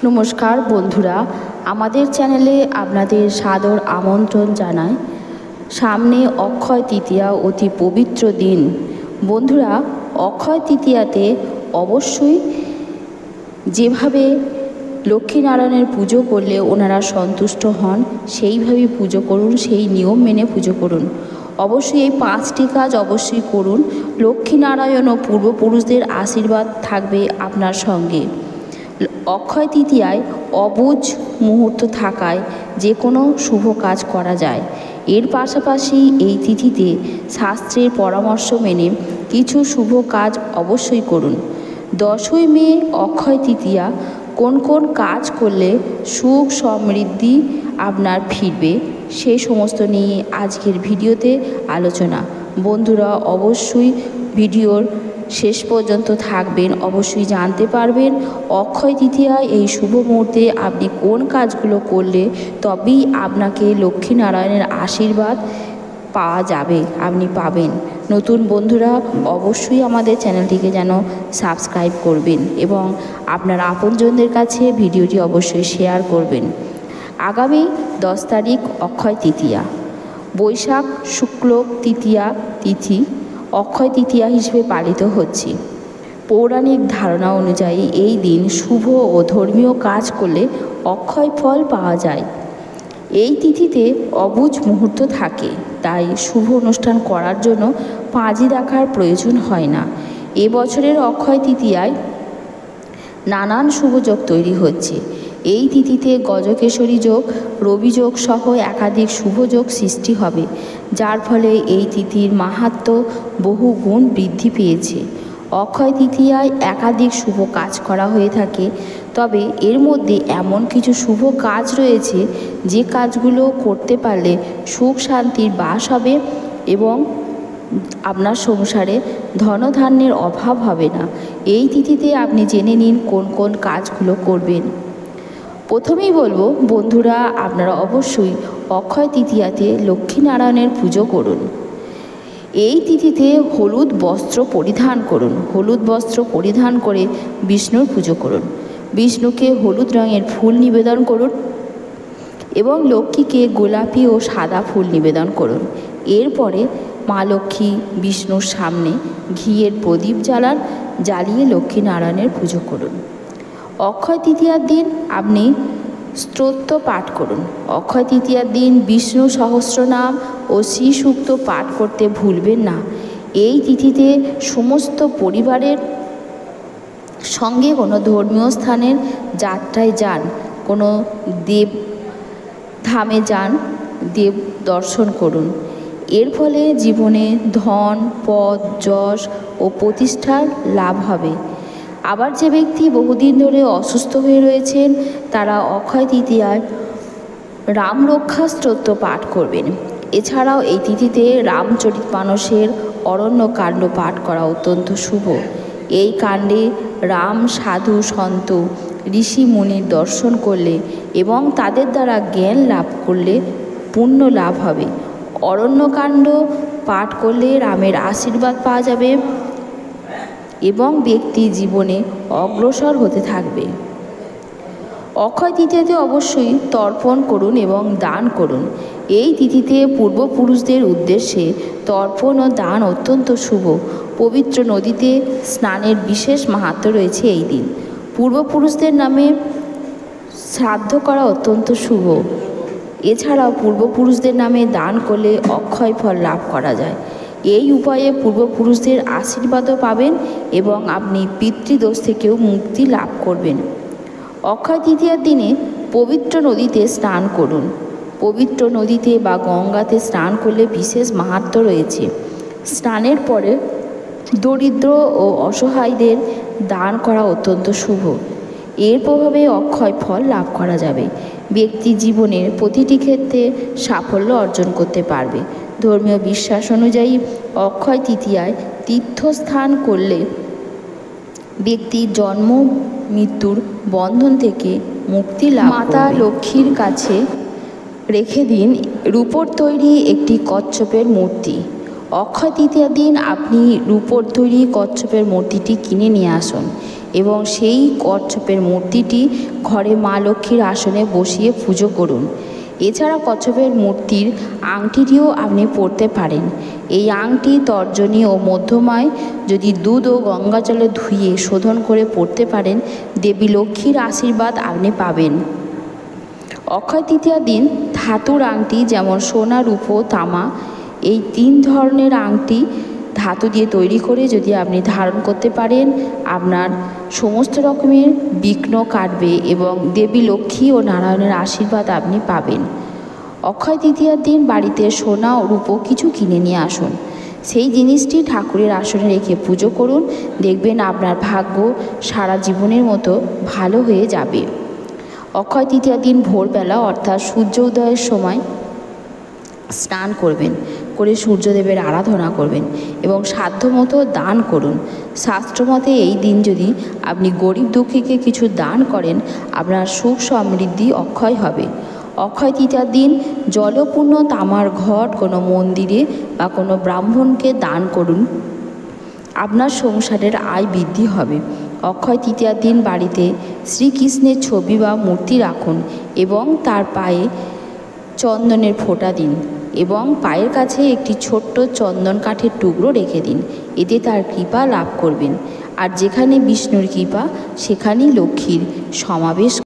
নমস্কার বন্ধুরা, আমাদের চ্যানেলে আপনাদের সাদর আমন্ত্রণ জানাই। সামনে অক্ষয় তৃতীয়া, অতি পবিত্র দিন। বন্ধুরা, অক্ষয় তৃতীয়াতে অবশ্যই যেভাবে লক্ষ্মীনারায়ণের পুজো করলে ওনারা সন্তুষ্ট হন সেইভাবেই পুজো করুন, সেই নিয়ম মেনে পুজো করুন। অবশ্যই এই 5টি কাজ অবশ্যই করুন। লক্ষ্মীনারায়ণ ও পূর্বপুরুষদের আশীর্বাদ থাকবে আপনার সঙ্গে। অক্ষয় তৃতীয়ায় অবুঝ মুহূর্ত থাকায় যে কোনো শুভ কাজ করা যায়। এর পাশাপাশি এই তিথিতে শাস্ত্রের পরামর্শ মেনে কিছু শুভ কাজ অবশ্যই করুন। 10ই মে অক্ষয় তৃতীয়া, কোন কোন কাজ করলে সুখ সমৃদ্ধি আপনার ফিরবে সেই সমস্ত নিয়ে আজকের ভিডিওতে আলোচনা। বন্ধুরা, অবশ্যই ভিডিওর শেষ পর্যন্ত থাকবেন, অবশ্যই জানতে পারবেন অক্ষয় তৃতীয়ায় এই শুভ মুহূর্তে আপনি কোন কাজগুলো করলে তবেই আপনাকে লক্ষ্মীনারায়ণের আশীর্বাদ পাওয়া যাবে, আপনি পাবেন। নতুন বন্ধুরা অবশ্যই আমাদের চ্যানেলটিকে যেন সাবস্ক্রাইব করবেন এবং আপনার আপনজনদের কাছে ভিডিওটি অবশ্যই শেয়ার করবেন। আগামী 10 তারিখ অক্ষয় তৃতীয়া, বৈশাখ শুক্ল তৃতীয়া তিথি অক্ষয় তৃতীয়া হিসেবে পালিত হচ্ছে। পৌরাণিক ধারণা অনুযায়ী এই দিন শুভ ও ধর্মীয় কাজ করলে অক্ষয় ফল পাওয়া যায়। এই তিথিতে অবুঝ মুহূর্ত থাকে, তাই শুভ অনুষ্ঠান করার জন্য পাঁজি রাখার প্রয়োজন হয় না। এবছরের অক্ষয় তৃতীয়ায় নানান শুভযোগ তৈরি হচ্ছে। এই তিথিতে গজকেশরী যোগ, রবি যোগ সহ একাধিক শুভযোগ সৃষ্টি হবে, যার ফলে এই তিথির মাহাত্ম্য বহু গুণ বৃদ্ধি পেয়েছে। অক্ষয় তৃতীয়ায় একাধিক শুভ কাজ করা হয়ে থাকে, তবে এর মধ্যে এমন কিছু শুভ কাজ রয়েছে যে কাজগুলো করতে পারলে সুখ শান্তির বাস হবে এবং আপনার সংসারে ধনধান্যের অভাব হবে না। এই তিথিতে আপনি জেনে নিন কোন কোন কাজগুলো করবেন। প্রথমেই বলবো বন্ধুরা, আপনারা অবশ্যই অক্ষয় তৃতীয়াতে লক্ষ্মীনারায়ণের পুজো করুন। এই তিথিতে হলুদ বস্ত্র পরিধান করুন। হলুদ বস্ত্র পরিধান করে বিষ্ণুর পুজো করুন। বিষ্ণুকে হলুদ রঙের ফুল নিবেদন করুন এবং লক্ষ্মীকে গোলাপি ও সাদা ফুল নিবেদন করুন। এরপরে মা লক্ষ্মী বিষ্ণুর সামনে ঘিয়ের প্রদীপ জ্বালিয়ে লক্ষ্মীনারায়ণের পুজো করুন। অক্ষয় তৃতীয়ার দিন আপনি স্তোত্র পাঠ করুন। অক্ষয় তৃতীয়ার দিন বিষ্ণু সহস্রনাম ও শ্রী সূক্ত পাঠ করতে ভুলবেন না। এই তিথিতে সমস্ত পরিবারের সঙ্গে কোনো ধর্মীয় স্থানের যাত্রায় যান, কোনো দেব ধামে যান, দেব দর্শন করুন। এর ফলে জীবনে ধন, পদ, যশ ও প্রতিষ্ঠার লাভ হবে। আবার যে ব্যক্তি বহুদিন ধরে অসুস্থ হয়ে রয়েছেন তারা অক্ষয় তৃতীয়ায় রাম রক্ষা স্তোত্র পাঠ করবেন। এছাড়াও এই তিথিতে রামচরিতমানসের অরণ্যকাণ্ড পাঠ করা অত্যন্ত শুভ। এই কাণ্ডে রাম, সাধু, সন্ত, ঋষি মুনির দর্শন করলে এবং তাদের দ্বারা জ্ঞান লাভ করলে পুণ্য লাভ হবে। অরণ্যকাণ্ড পাঠ করলে রামের আশীর্বাদ পাওয়া যাবে এবং ব্যক্তি জীবনে অগ্রসর হতে থাকবে। অক্ষয় তৃতীয়াতে অবশ্যই তর্পণ করুন এবং দান করুন। এই তিথিতে পূর্বপুরুষদের উদ্দেশ্যে তর্পণ ও দান অত্যন্ত শুভ। পবিত্র নদীতে স্নানের বিশেষ মাহাত্ম্য রয়েছে এই দিন। পূর্বপুরুষদের নামে শ্রাদ্ধ করা অত্যন্ত শুভ। এছাড়াও পূর্বপুরুষদের নামে দান করলে অক্ষয় ফল লাভ করা যায়। এই উপায়ে পূর্বপুরুষদের আশীর্বাদও পাবেন এবং আপনি পিতৃদোষ থেকেও মুক্তি লাভ করবেন। অক্ষয় তৃতীয়ার দিনে পবিত্র নদীতে স্নান করুন। পবিত্র নদীতে বা গঙ্গাতে স্নান করলে বিশেষ মাহাত্ম্য রয়েছে। স্নানের পরে দরিদ্র ও অসহায়দের দান করা অত্যন্ত শুভ। এর প্রভাবে অক্ষয় ফল লাভ করা যাবে। ব্যক্তি জীবনের প্রতিটি ক্ষেত্রে সাফল্য অর্জন করতে পারবে। ধর্মীয় বিশ্বাস অনুযায়ী অক্ষয় তৃতীয়ায় তীর্থস্থান করলে ব্যক্তির জন্ম মৃত্যুর বন্ধন থেকে মুক্তি লাভ করবে। মাতা লক্ষ্মীর কাছে রেখে দিন রূপোর তৈরি একটি কচ্ছপের মূর্তি। অক্ষয় তৃতীয়ার দিন আপনি রূপোর তৈরি কচ্ছপের মূর্তিটি কিনে নিয়ে আসুন এবং সেই কচ্ছপের মূর্তিটি ঘরে মা লক্ষ্মীর আসনে বসিয়ে পুজো করুন। এছাড়া কচ্ছপের মূর্তির আংটিটিও আপনি পরতে পারেন। এই আংটি তর্জনী ও মধ্যমায় যদি দুধ ও গঙ্গা জলে ধুয়ে শোধন করে পরতে পারেন, দেবী লক্ষ্মীর আশীর্বাদ আপনি পাবেন। অক্ষয় তৃতীয়ার দিন ধাতুর আংটি যেমন সোনা, রূপো, তামা এই 3 ধরনের আংটি ধাতু দিয়ে তৈরি করে যদি আপনি ধারণ করতে পারেন, আপনার সমস্ত রকমের বিঘ্ন কাটবে এবং দেবী লক্ষ্মী ও নারায়ণের আশীর্বাদ আপনি পাবেন। অক্ষয় তৃতীয়ার দিন বাড়িতে সোনা ও রূপো কিছু কিনে নিয়ে আসুন। সেই জিনিসটি ঠাকুরের আসনে রেখে পুজো করুন। দেখবেন আপনার ভাগ্য সারা জীবনের মতো ভালো হয়ে যাবে। অক্ষয় তৃতীয়ার দিন ভোরবেলা অর্থাৎ সূর্য উদয়ের সময় স্নান করবেন, করে সূর্যদেবের আরাধনা করবেন এবং সাধ্যমতো দান করুন। শাস্ত্রমতে এই দিন যদি আপনি গরিব দুঃখীকে কিছু দান করেন, আপনার সুখ সমৃদ্ধি অক্ষয় হবে। অক্ষয় তৃতীয়ার দিন জলপূর্ণ তামার ঘট কোনো মন্দিরে বা কোনো ব্রাহ্মণকে দান করুন, আপনার সংসারের আয় বৃদ্ধি হবে। অক্ষয় তৃতীয়ার দিন বাড়িতে শ্রীকৃষ্ণের ছবি বা মূর্তি রাখুন এবং তার পায়ে চন্দনের ফোঁটা দিন এবং পায়ের কাছে একটি ছোট্ট চন্দন কাঠের টুকরো রেখে দিন। এতে তার কৃপা লাভ করবেন। আর যেখানে বিষ্ণুর কৃপা সেখানেই লক্ষ্মীর সমাবেশ।